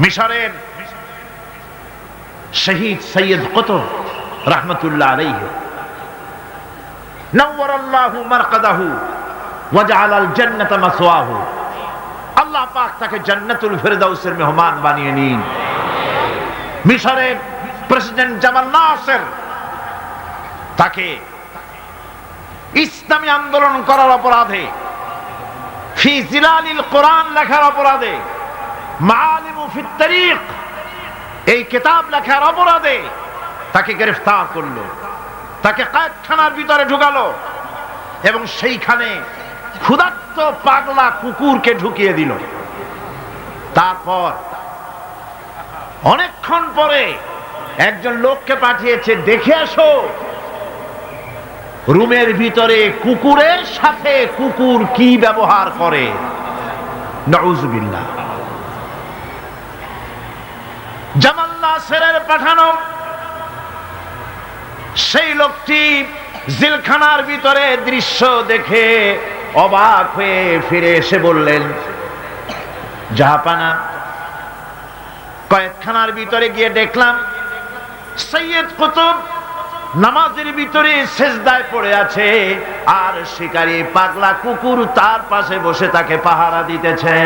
মিশরের শহীদ সৈয়দ কুতুব রাহমাতুল্লাহ আলাইহি নওয়ারাল্লাহু মারকাদাহু ওয়া জাআলাল জান্নাতা মাসওয়াহু, আল্লাহ পাক তাকে জান্নাতুল ফেরদাউসের মেহমান বানিয়ে নিন। মিশরের প্রেসিডেন্ট জামাল নাসের তাকে ইসলামী আন্দোলন করার অপরাধে, ফি জিলালিল কোরআন লেখার অপরাধে, মাআলিমু ফিত তারিক এই কিতাব লেখার অপরাধে তাকে গ্রেফতার করলো, তাকে কয়েদখানার ভিতরে ঢুকালো এবং সেইখানে ক্ষুধার্ত পাগলা কুকুরকে ঢুকিয়ে দিল। তারপর অনেকক্ষণ পরে একজন লোককে পাঠিয়েছে, দেখে আসো রুমের ভিতরে কুকুরের সাথে কুকুর কি ব্যবহার করে। নাউযুবিল্লাহ। জামাল নাসেরের পাঠানো সেই লোকটি জেলখানার ভিতরে দৃশ্য দেখে অবাক হয়ে ফিরে এসে বললেন, জাহাপানা, কয়েদখানার ভিতরে গিয়ে দেখলাম সৈয়দ কুতুব নামাজের ভিতরে সেজদায় পড়ে আছে, আর শিকারী পাগলা কুকুর তার পাশে বসে তাকে পাহারা দিতেছে।